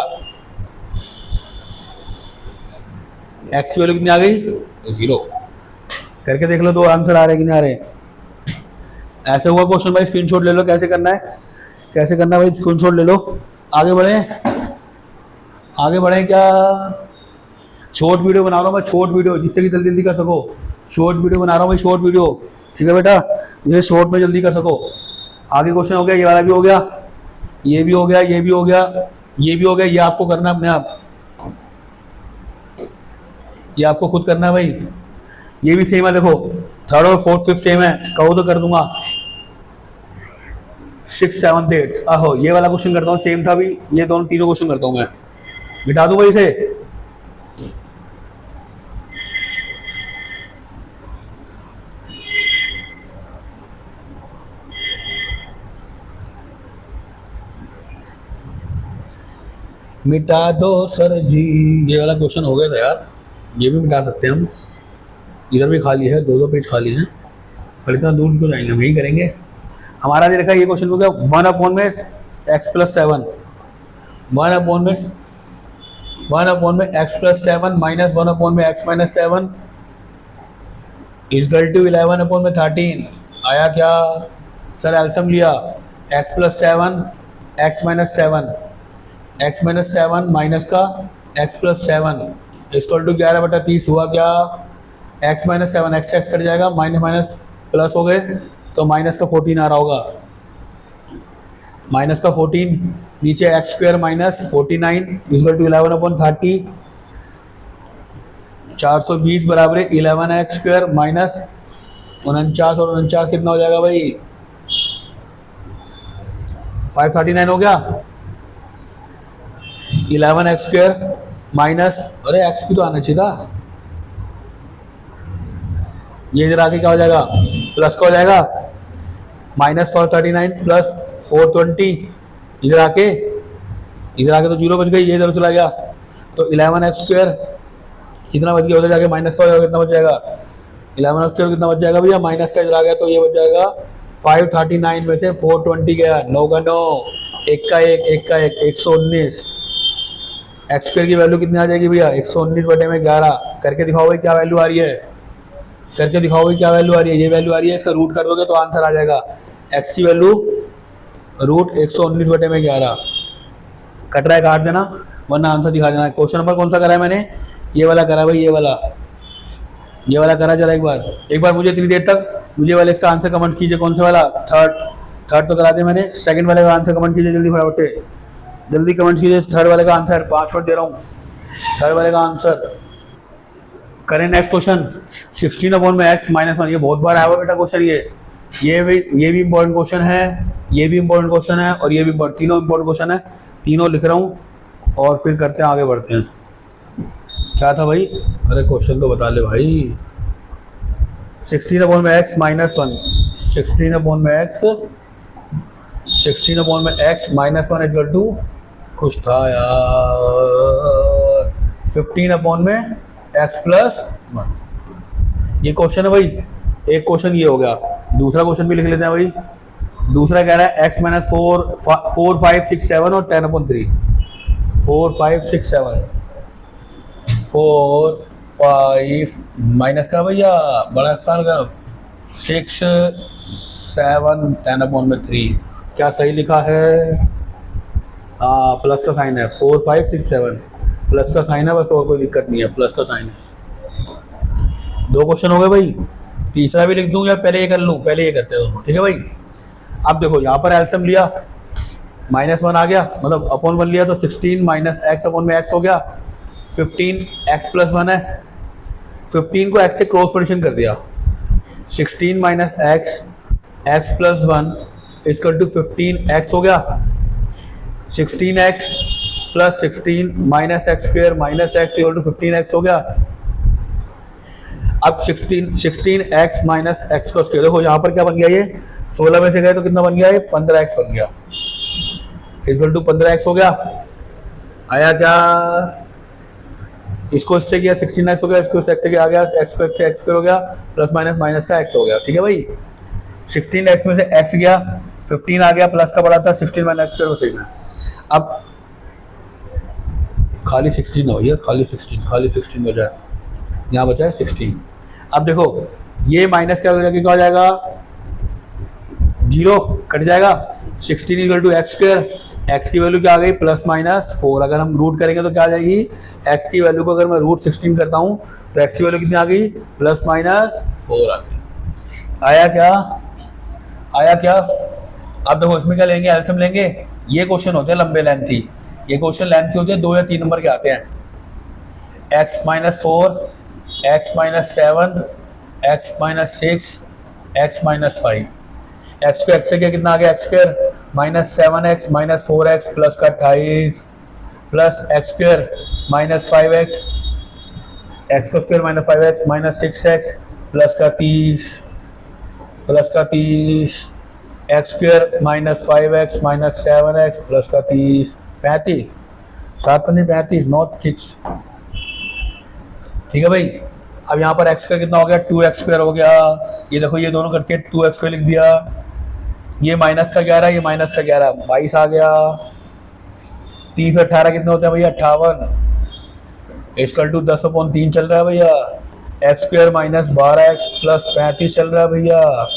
x की वैल्यू कितनी आ गई? 0। करके देख लो, दो आंसर आ रहे कि नहीं आ रहे। ऐसे हुआ क्वेश्चन भाई, स्क्रीनशॉट ले लो। कैसे करना है, कैसे करना है भाई, स्क्रीनशॉट ले लो। आगे बढ़े, आगे बढ़े। क्या शॉर्ट वीडियो बना रहा हूँ मैं, शॉर्ट वीडियो, जिससे कि जल्दी जल्दी कर सको। शॉर्ट वीडियो बना रहा हूँ भाई, शॉर्ट वीडियो। ठीक है बेटा, ये शॉर्ट में जल्दी कर सको। आगे क्वेश्चन हो गया, ये वाला भी हो गया, ये भी हो गया, ये भी हो गया, ये भी हो गया। ये आपको करना है अपने आप, ये आपको खुद करना है भाई। ये भी सेम है, देखो 3rd और 4th 5th सेम है। कहो तो कर दूंगा। 6 7 8 आहो, ये वाला क्वेश्चन करता हूँ, सेम था भी। ये दोनों तीनों क्वेश्चन करता हूँ मैं, मिटा दूं भाई इसे। मिटा दो सर जी। ये वाला क्वेश्चन हो गया था यार, ये भी मिटा सकते हैं हम। इधर भी खाली है, दो पेज खाली हैं, पर इतना दूर क्यों जाएंगे, हम यही करेंगे। हमारा दे रखा है ये क्वेश्चन हो गया 1/में x + 7, 1/में x + 7 माइनस 1/में x - 7 इक्वल टू 11/13। आया क्या सर? एल्सियम लिया, x + 7 x - 7 x - 7 माइनस का x + 7 इक्वल टू 11/30 हुआ क्या? x - 7 x कट जाएगा, माइनस माइनस प्लस हो गए तो माइनस का 14 आ रहा होगा। माइनस का 14 नीचे x² - 49 इक्वल टू 11/30। 420 बराबर 11x² माइनस 49 और 49 कितना हो जाएगा भाई? 539 हो गया। 11x² माइनस, अरे x भी तो आना चाहिए था। ये इधर आके क्या हो जाएगा? प्लस का हो जाएगा, -439 प्लस 420। इधर आके तो 0 बच गई, ये इधर चला गया तो 11x² कितना बच गया? उधर जाके माइनस का हो जाएगा, कितना बच जाएगा? 11x² कितना बच जाएगा भैया? माइनस का इधर आ गया तो ये बच जाएगा 539 में से 420 गया, 9 का 9, 1 का 1, 1 का 1, 119। x² की वैल्यू कितनी आ जाएगी भैया? 119/11। करके दिखाओ भाई क्या वैल्यू आ रही है, करके दिखाओ भाई क्या वैल्यू आ रही है। ये वैल्यू आ रही है, इसका रूट कर दोगे तो आंसर आ जाएगा। x की वैल्यू √119/11। कट रहा है काट देना, वरना आंसर दिखा देना। क्वेश्चन नंबर कौन सा करा है मैंने? ये वाला करा भाई, ये वाला करा। जरा एक बार मुझे इतनी देर तक मुझे वाले इसका आंसर कमेंट कीजिए। कौन सा वाला? थर्ड तो करा दिया मैंने। सेकंड वाले का आंसर कमेंट कीजिए जल्दी, फटाफट से जल्दी कमेंट कीजिए। थर्ड वाले का आंसर 5 मिनट दे रहा हूँ। थर्ड वाले का आंसर करें। नेक्स्ट क्वेश्चन 16/में x - 1। ये बहुत बार आया हुआ बेटा क्वेश्चन। ये भी इंपॉर्टेंट क्वेश्चन है, ये भी इंपॉर्टेंट क्वेश्चन है और ये भी तीनों इंपॉर्टेंट क्वेश्चन है। तीनों लिख रहा हूँ और फिर करते हैं, आगे बढ़ते हैं। क्या था भाई? अरे क्वेश्चन तो बता ले भाई। 16/में x - 1, 16/में x - 1 इक्वल टू कुछ था यार, 15/में x + 1। ये क्वेश्चन है भाई। एक क्वेश्चन ये हो गया, दूसरा क्वेश्चन भी लिख लेते हैं भाई। दूसरा कह रहा है x - 4 5 6 7 और 10/3। 4 5 6 7 4 5 माइनस का भैया बड़ा साल का 6 7 10/3 क्या सही लिखा है? हाँ प्लस का साइन है, 4 5 6 7 प्लस का साइन है बस, और कोई दिक्कत नहीं है, प्लस का साइन है। 2 क्वेश्चन हो गए भाई, तीसरा भी लिख दूं या पहले ये कर लूं? पहले ये करते हो, ठीक है भाई। अब देखो यहाँ पर एल्सियम लिया, -1 आ गया, मतलब अपॉन 1 लिया तो 16 माइनस एक्स अपॉन में एक्स हो गया, 15 एक्स प्लस 1 है, 15 को एक्स से क्रॉस मल्टीप्लिकेशन कर दिया, 16 minus x x plus 1 equal to 15 x हो गया, 16 x plus 16 minus x square minus x equal to 15 x हो गया। अब 16 एक्स माइनस एक्स का स्क्वायर, देखो यहाँ पर क्या बन गया, ये 16 में से गए तो कितना बन गया, ये 15 एक्स बन गया, इक्वल टू 15 एक्स हो गया। आया क्या? इसको इससे किया 16 एक्स हो गया, इसको एक्स से आ गया, एक्स को एक्स से एक्स हो गया, प्लस माइनस माइनस का एक्स हो गया, ठीक है भाई। 16 एक्स में से एक्स गया, 15 आ गया, प्लस का बड़ा था, 16 माइनस एक्स करो सही में। अब खाली 16 हो भैया, खाली 16 बचा है, यहाँ बचा है 16। अब देखो ये माइनस क्या हो जाएगा, 0 कट जाएगा, 16 equal to x square, x की वैल्यू क्या आ गई, प्लस माइनस 4। अगर हम रूट करेंगे तो क्या आ जाएगी, एक्स की वैल्यू को अगर मैं रूट 16 करता हूँ तो एक्स की वैल्यू कितनी आ गई, प्लस माइनस 4 आ गई। आया क्या? आया क्या? अब देखो इसमें क्या लेंगे, एल्सियम लेंगे। ये क्वेश्चन होते हैं लंबे लेंथी, ये क्वेश्चन लेंथी होते हैं, 2 या 3 नंबर के आते हैं। X minus 4, x minus 7, x minus 6, x minus 5, x को एक्स से क्या कितना आ गया, x square minus 7x minus 4x plus का 28 plus x square minus 5x, x का square minus 5x minus 6x plus का 30 x square minus 5x minus 7x plus का 30, 35, 7 पंजे 35, नॉट 6, ठीक है भाई। अब यहाँ पर एक्स का कितना हो गया, 2x स्क्वायर हो गया, ये देखो ये दोनों करके 2x स्क्वायर लिख दिया, ये माइनस का 11, ये माइनस का 11, 22 आ गया, 30 और 18 कितने होते हैं भैया, 58 इक्वल टू 10/3 चल रहा है भैया, x square minus 12x plus 35 चल रहा है भैया,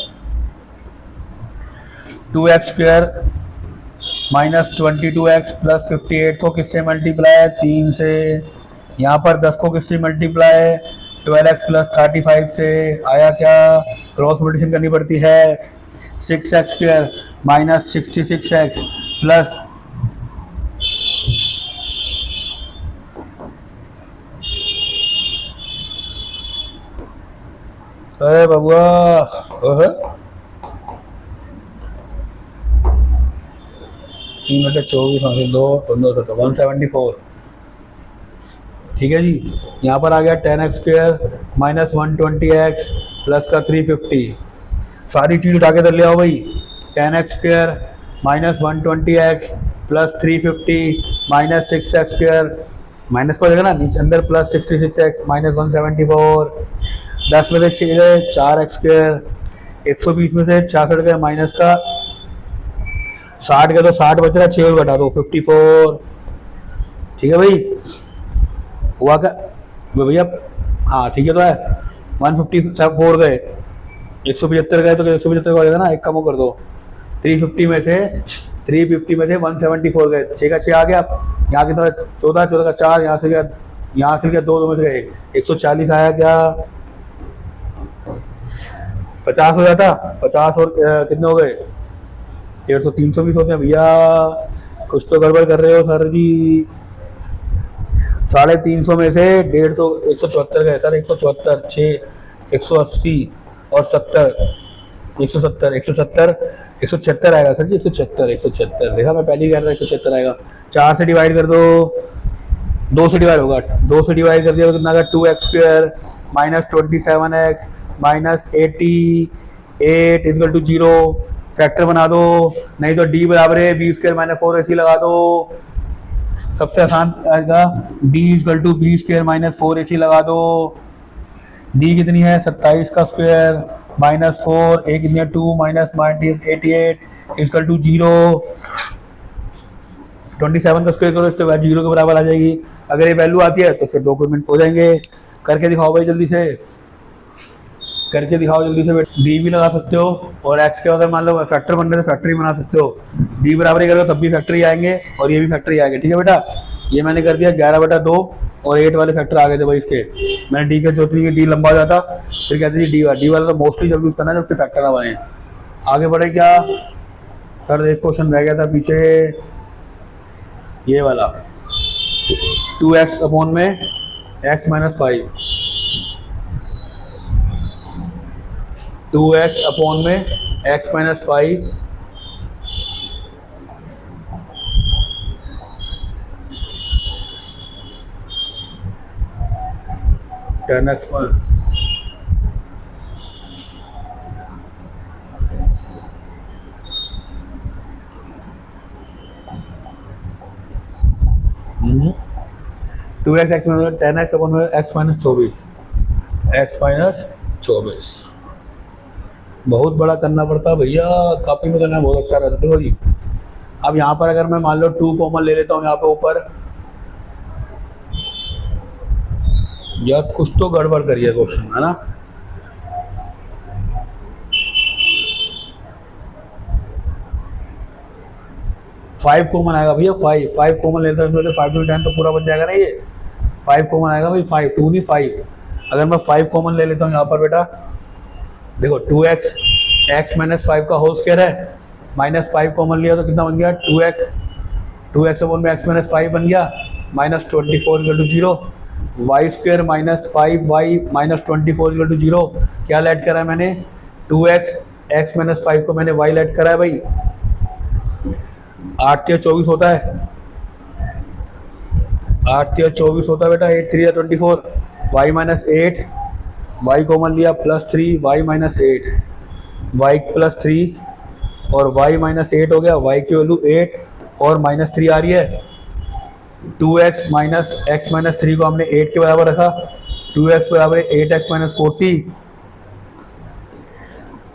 2x square minus 22x plus 58 को किससे मल्टीप्लाई, 3 से, यहाँ पर 10 को किससे मल्टीप्लाई, 12x प्लस 35 से। आया क्या? क्रॉस मल्टीप्लिकेशन करनी पड़ती है, 6x square minus 66x plus अरे बबुआ 174, ठीक है जी। यहाँ पर आ गया 10x square minus 120x plus का 350, सारी चीज उठा के इधर ले आओ भाई, 10x square minus 120x plus 350 minus 6x square, minus को देगा ना नीचे अंदर, प्लस 66x माइनस 174, 10 में से 6 गए 4x स्क्वायर, 120 में से 66 गए, माइनस का 60 गए तो 60 बच रहा, 6 घटा दो 54, ठीक है भाई। हुआ क्या भैया? हाँ ठीक है, तो है 154 गए, 175 गए तो 175 हो जाएगा ना, एक कम कर दो, 350 में से 174 गए, 6 का 6 आ गया, यहाँ कितना 14 का 4, यहाँ से क्या 2 में से गए 140 आया क्या, 50 हो जाता, 50 और कितने हो गए 150, 320 होते हैं भैया, कुछ तो गड़बड़ कर रहे हो सर जी। 350 में से 150 174 गए सर, 174 6 180 और 70 176 आएगा सर जी, 176 देखा, मैं पहले ही कह रहा था 176 आएगा। 4 से डिवाइड कर दो, 2 से डिवाइड होगा, 2 से डिवाइड कर दिया तो कितना आएगा, 2x square minus 27x minus 88 equal to 0, factor बना दो, नहीं तो d बराबर है b स्क्वायर माइनस 4ac लगा दो, सबसे आसान आएगा, d equal to b square minus 4ac लगा दो, d कितनी है 27 का स्क्वायर माइनस 4, a कितनी है 2 माइनस 88 इक्वल टू 0, 27 का स्क्वायर करो, इसके बाद 0 के बराबर आ जाएगी। अगर ये वैल्यू आती है तो उसके डॉक्यूमेंट हो जाएंगे, करके दिखाओ भाई जल्दी से, करके दिखाओ जल्दी से बेटा। डी भी लगा सकते हो और एक्स के अगर मान लो फैक्टर बन रहे तो फैक्टर बना सकते हो। डी बराबर ही करोगे तब भी फैक्टर ही आएंगे और ये भी फैक्टर ही आएंगे। ठीक है बेटा, ये मैंने कर दिया 11/2 और 8 वाले फैक्टर आ गए थे भाई इसके। मैंने डी के जो थी डी लंबा हो जाता, फिर कहते थे डी वाला तो मोस्टली जब यूज करना है जब उसके फैक्टर ना बने। आगे बढ़े क्या सर, एक क्वेश्चन रह गया था पीछे, ये वाला 2x अपॉन में x - 5, 2x अपॉन में x - 5 10x 2x x - 10x upon में x - 24, x - 24 बहुत बड़ा करना पड़ता है भैया, कॉपी में करना बहुत अच्छा रहता है। देखो जी, अब यहाँ पर अगर मैं मान लो 2 कॉमन ले लेता हूँ यहाँ पे ऊपर, यार कुछ तो गड़बड़ करिए क्वेश्चन है ना। फाइव कॉमन आएगा भैया, फाइव कॉमन लेता हूँ तो 5 × 10 तो पूरा बन जाएगा ना ये। 5 कॉमन आएगा भाई, 5 2 नहीं 5। अगर मैं 5 कॉमन ले लेता हूँ यहाँ पर बेटा, देखो 2x x - 5 का होल स्क्वायर है, -5 कॉमन लिया तो कितना बन गया 2x अपॉन में x - 5 बन गया, -24 = 0, y स्क्वायर -5y -24 = 0। क्या ऐड करा है मैंने, 2x x - 5 को मैंने y ऐड करा है भाई। 8 × 24 होता है, 8 × 24 होता है बेटा, 8 × 3 = 24, y - 8, y कॉमन लिया +3 y - 8, y +3 और y - 8 हो गया, y की वैल्यू 8 और -3 आ रही है। 2x - x - 3 को हमने 8 के बराबर रखा, 2x बराबर 8x - 40,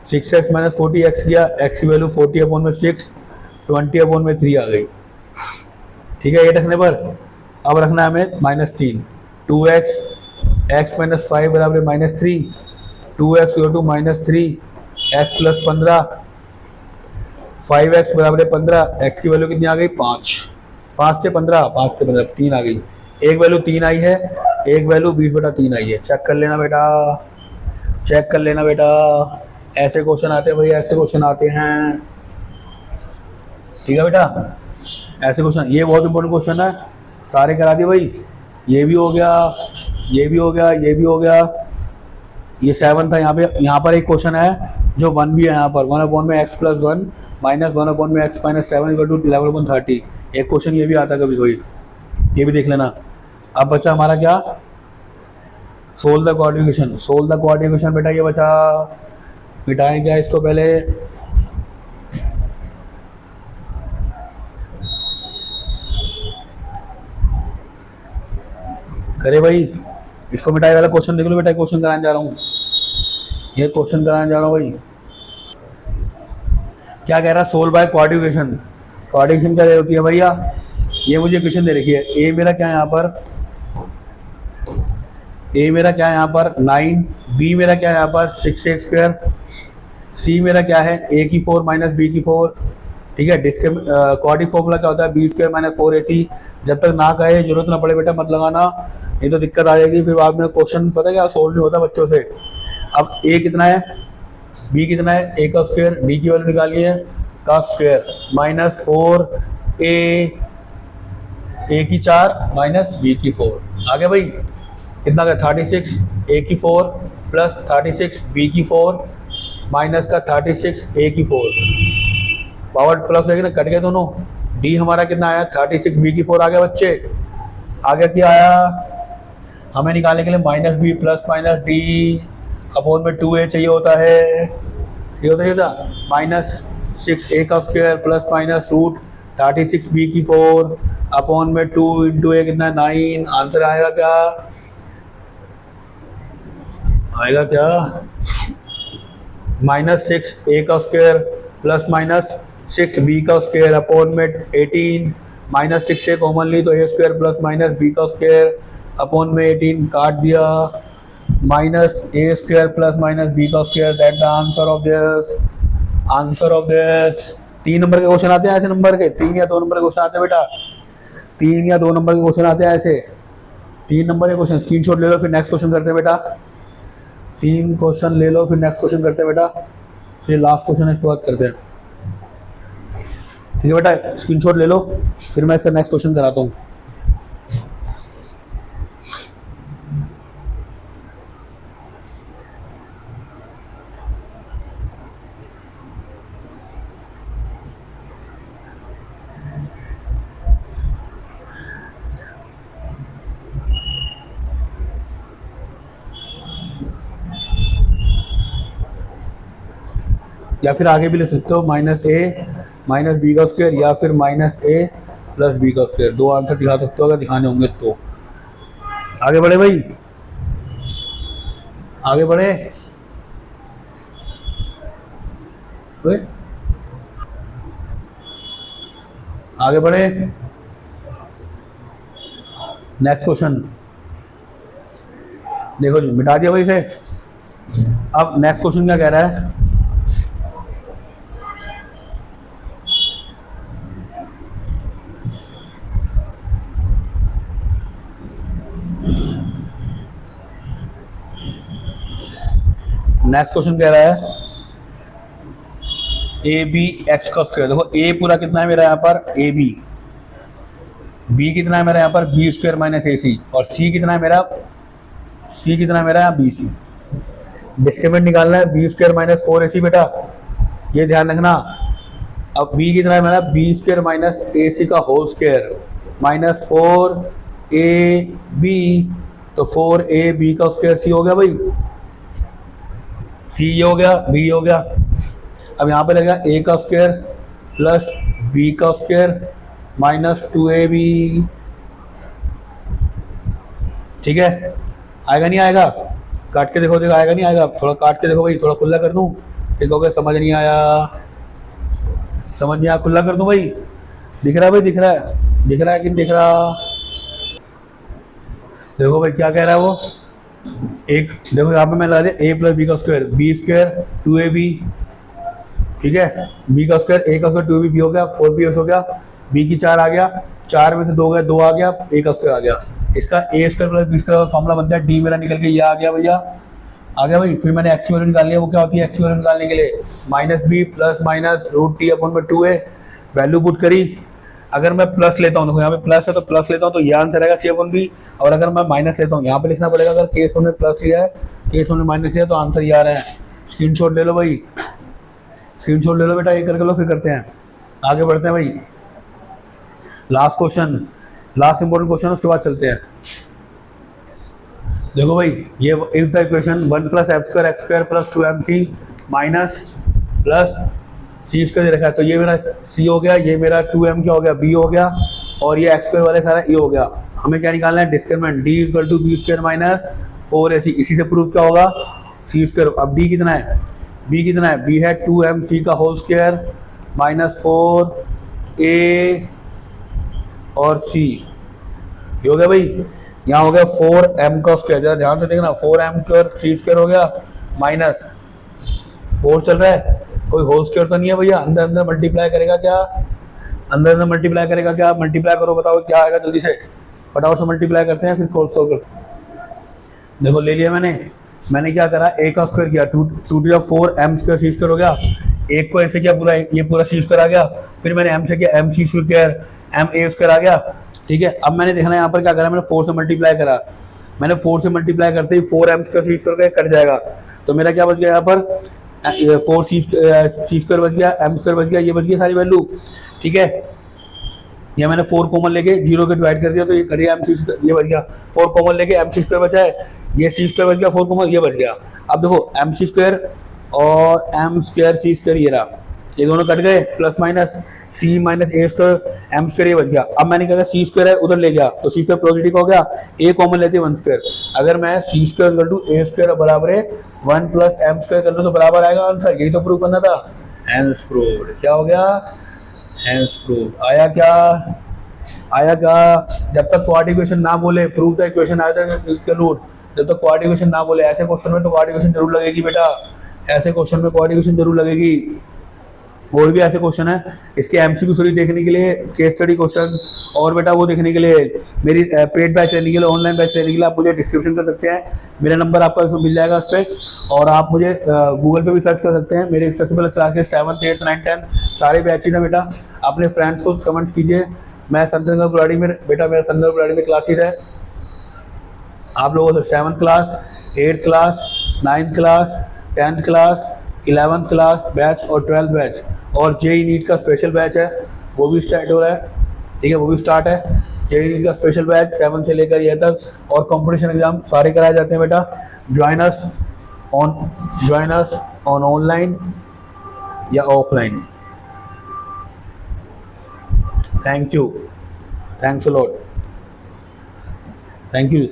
6x - 40 x किया, x की वैल्यू 40 अपॉन में 6, 20 अपॉन में 3 आ गई। ठीक है, 8 रखने पर अब रखना है हमें -3, 2x x - 5 बराबर -3, 2x = -3, x + 15, 5x बराबर 15, x की वैल्यू कितनी आ गई 5, 5 से 15, 5 से 15 3 आ गई। एक वैल्यू 3 आई है, एक वैल्यू 20/3 आई है। चेक कर लेना बेटा, चेक कर लेना बेटा, ऐसे क्वेश्चन आते हैं भाई, ऐसे क्वेश्चन आते हैं। ठीक है बेटा, ऐसे क्वेश्चन, ये बहुत इंपॉर्टेंट क्वेश्चन है, सारे करा दिए भाई। ये भी हो गया, ये भी हो गया, ये भी हो गया, ये 7 था। यहाँ पर एक क्वेश्चन है जो 1 भी है यहाँ पर, 1 अपॉन में x + 1 -1 अपॉन में x - 7 = 11/30। एक क्वेश्चन ये भी आता है कभी कोई, ये भी देख लेना। अब बचा हमारा क्या, solve the quadratic equation. Solve the quadratic equation बेटा, ये बचा, मिटाएं क्या इसको पहले, करे भाई, इसको मिटाए वाला क्वेश्चन देख लो बेटा। क्वेश्चन कराने जा रहा हूँ, ये क्वेश्चन कराने जा रहा हूँ भाई। क्या कह रहा है, solve by quadratic equation. Quadratic equation क्या होती है भैया, ये मुझे इक्वेशन दे रखी है, ए मेरा क्या है यहाँ पर, ए मेरा क्या है यहाँ पर 9, बी मेरा क्या है यहाँ पर 6x², सी मेरा क्या है a की 4 - b की 4। ठीक है, क्वाड्रेटिक फॉर्मूला क्या होता है, b² - 4ac। जब तक ना कहे, जरूरत ना पड़े बेटा मत लगाना, ये तो दिक्कत आ जाएगी फिर बाद में। क्वेश्चन पता है क्या सोल्व नहीं होता बच्चों से। अब a कितना है, b कितना है, a का स्क्वायर, d की वैल्यू निकालिए है का स्क्वायर, -4a, a की 4 -b की 4। आगे भाई कितना का 36, a की 4 प्लस 36 b की 4 माइनस का 36 a की 4, पावर प्लस है ना, कट गए दोनों। d हमारा कितना आया 36 b की 4 आ गया बच्चे। आगे क्या आया, हमें निकालने के लिए -b प्लस -d अपॉन में 2a चाहिए होता है, ये होता -6a का square plus minus root 36 b की 4 अपॉन में 2 × a कितना 9। आंसर आएगा क्या, आएगा क्या -6a का स्क्वायर प्लस -6b का स्क्वायर अपॉन में 18, -6a कॉमन ली तो a स्क्वायर प्लस -b का स्क्वायर अपॉन में 18 काट दिया, माइनस ए स्क्वायर प्लस माइनस बी का square, that the answer of this. Answer of this 3 number के क्वेश्चन आते हैं ऐसे नंबर के, 3 या 2 नंबर के क्वेश्चन आते हैं बेटा, 3 या 2 नंबर के क्वेश्चन आते हैं ऐसे, 3 नंबर के क्वेश्चन। स्क्रीनशॉट ले लो, फिर नेक्स्ट क्वेश्चन करते हैं बेटा। 3 क्वेश्चन ले लो, फिर नेक्स्ट क्वेश्चन करते हैं बेटा, फिर लास्ट क्वेश्चन इसके बाद करते हैं। ठीक है बेटा, स्क्रीनशॉट ले लो, फिर मैं इसका नेक्स्ट क्वेश्चन कराता हूँ। या फिर आगे भी ले सकते हो, माइनस ए माइनस बी का स्क्वायर या फिर माइनस ए प्लस बी का स्क्वायर, 2 आंसर दिखा सकते हो अगर दिखाने होंगे तो। आगे बढ़े भाई, आगे बढ़े। आगे बढ़े, नेक्स्ट क्वेश्चन देखो जी, मिटा दिया भाई इसे। अब नेक्स्ट क्वेश्चन क्या कह रहा है, नेक्स्ट क्वेश्चन कह रहा है ए बी एक्स का स्क्वायर। देखो ए पूरा कितना है मेरा यहाँ पर, ए बी, बी कितना है मेरा यहाँ पर, बी स्क्वायर माइनस ए सी, और सी कितना है मेरा, सी कितना है मेरा यहाँ बी सी। डिस्क्रिमिनेंट निकालना है, बी स्क्वायर माइनस 4ac बेटा, ये ध्यान रखना। अब बी कितना है मेरा, बी स्क्वायर माइनस ए सी का होल स्क्वायर माइनस 4ab, तो 4ab का स्क्वायर सी हो गया भाई, सी ये हो गया, बी हो गया। अब यहाँ पे लगेगा ए का स्क्वायर प्लस बी का स्क्वायर माइनस 2ab। ठीक है, आएगा नहीं आएगा, काट के देखो, देखो आएगा नहीं आएगा, थोड़ा काट के देखो भाई, थोड़ा खुला कर दूं, ठीक हो गया, समझ नहीं आया, समझ नहीं आया, खुला कर दूं भाई, दिख रहा है भाई, दिख रहा है, दिख रहा है कि नहीं दिख रहा। देखो भाई क्या कह रहा है वो, एक देखो यहाँ पे मैं लगा दिया ए प्लस बी का स्क्वायर, बी स्क्वायर 2ab, ठीक है, बी का स्क्वायर, ए का स्क्वायर 2ab, बी हो गया, 4b हो गया, बी की 4 आ गया, 4 में से 2 गए, 2 आ गया, ए का स्क्वायर आ गया, इसका a square plus b square formula बनता है, डी मेरा निकल के ये आ गया भैया, आ गया भाई। फिर मैंने एक्स की वैल्यू निकाल लिया, वो क्या होती है एक्स की वैल्यू निकालने के लिए, minus b plus minus root t upon में 2a, वैल्यू पुट करी। अगर मैं प्लस लेता हूँ, देखो यहाँ पे प्लस है तो प्लस लेता हूँ तो ये आंसर आएगा सी अपॉन बी, और अगर मैं माइनस लेता हूँ यहाँ पे लिखना पड़ेगा, अगर केस वन में प्लस लिया है, केस वन में माइनस लिया तो आंसर ये आ रहा है। स्क्रीनशॉट ले लो भाई, स्क्रीनशॉट ले लो बेटा, ये करके लो, फिर करते हैं, आगे बढ़ते हैं भाई। Last question, last important question, उसके बाद चलते हैं। देखो भाई, ये if the equation 1 plus f square x square plus 2mc minus plus c square रखा है, तो ये मेरा सी हो गया, ये मेरा 2m क्या हो गया, बी हो गया, और ये एक्स स्क्वायर वाले सारा ए हो गया। हमें क्या निकालना है, discriminant d equal to b square minus 4ac, इसी से प्रूफ क्या होगा, सी स्क्वायर। अब डी कितना है, बी कितना है, बी है 2mc का होल स्क्वायर माइनस 4a और सी, ये हो गया भाई। यहाँ हो गया 4m का स्क्वायर, जरा ध्यान से देखना, 4m स्क्वायर सी स्क्वायर हो गया माइनस 4 चल रहा है, कोई होल स्क्वायर तो नहीं है भैया, अंदर अंदर मल्टीप्लाई करेगा क्या, अंदर अंदर मल्टीप्लाई करेगा क्या, मल्टीप्लाई करो, बताओ क्या आएगा, जल्दी से फटाफट से मल्टीप्लाई करते हैं, फिर सोल्व करते हैं। देखो ले लिया मैंने क्या करा, ए का स्क्वायर किया, 2 to 4m square C square हो गया, एक को ऐसे किया पूरा, ये पूरा सी स्क्वायर आ गया, फिर मैंने m से किया m c square, m a square आ गया। ठीक है, अब मैंने देखना यहाँ पर क्या करा, मैंने 4 से मल्टीप्लाई करा, मैंने 4 से मल्टीप्लाई करते ही 4m स्क्वायर सी स्क्वायर कट जाएगा, तो मेरा क्या बच गया यहाँ पर, 4 सी स्क्वायर बच गया, m स्क्वायर बच गया, ये बच गया सारी वैल्यू। ठीक है, ये मैंने 4 कॉमन लेके 0 के डिवाइड कर दिया, तो ये कट गया mc स्क्वायर, ये बच गया, 4 कॉमन लेके mc स्क्वायर बचा है, ये सी स्क्वायर बच गया, 4 कॉमन ये बच गया। अब देखो mc स्क्वायर और m स्क्वायर सी स्क्वायर ये रहा, ये दोनों कट गए, प्लस माइनस सी माइनस ए स्क्वायर एम स्क्वायर ये बच गया। अब मैंने क्या किया, सी स्क्वायर है उधर ले गया, तो सी स्क्वायर पॉजिटिव हो गया, ए कॉमन लेते हैं 1 स्क्वायर, अगर मैं c square equal to a square बराबर है 1 प्लस एम स्क्वायर कर लो तो बराबर आएगा आंसर, यही तो प्रूव करना था। हेंस प्रूव्ड, क्या हो गया, हेंस प्रूव्ड, आया क्या, आया क्या। जब तक क्वाड इक्वेशन ना बोले prove the equation as a root, जब तक क्वाड इक्वेशन ना बोले, ऐसे क्वेश्चन में तो क्वाड इक्वेशन जरूर लगेगी बेटा, ऐसे क्वेश्चन में क्वाड इक्वेशन जरूर लगेगी। और भी ऐसे क्वेश्चन है, इसके एमसीक्यू सॉरी देखने के लिए, केस स्टडी क्वेश्चन और बेटा वो देखने के लिए मेरी पेड बैच लेने के लिए, ऑनलाइन बैच लेने के लिए आप मुझे डिस्क्रिप्शन कर सकते हैं, मेरा नंबर आपका इसमें मिल जाएगा उस पर, और आप मुझे गूगल पे भी सर्च कर सकते हैं। मेरे सबसे पहले क्लास के 7th 8th 9th 10th सारे बैचेज हैं बेटा, अपने फ्रेंड्स को कमेंट्स कीजिए। मैं संतनगर बुलाड़ी में बेटा, मेरा संतनगर बुलाड़ी में क्लासेज है, आप लोगों से 7th class 8th class 9th class 10th class 11th class batch और 12th बैच और जेई नीट का स्पेशल बैच है, वो भी स्टार्ट हो रहा है, ठीक है, वो भी स्टार्ट है। जेई नीट का स्पेशल बैच 7 से लेकर ये तक, और कंपटीशन एग्जाम सारे कराए जाते हैं बेटा। ज्वाइन अस ऑन ऑनलाइन या offline. Thank you, thanks a lot, thank you,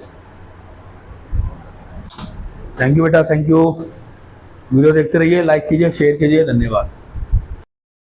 thank you बेटा, थैंक यू। वीडियो देखते रहिए, लाइक कीजिए, शेयर कीजिए, धन्यवाद।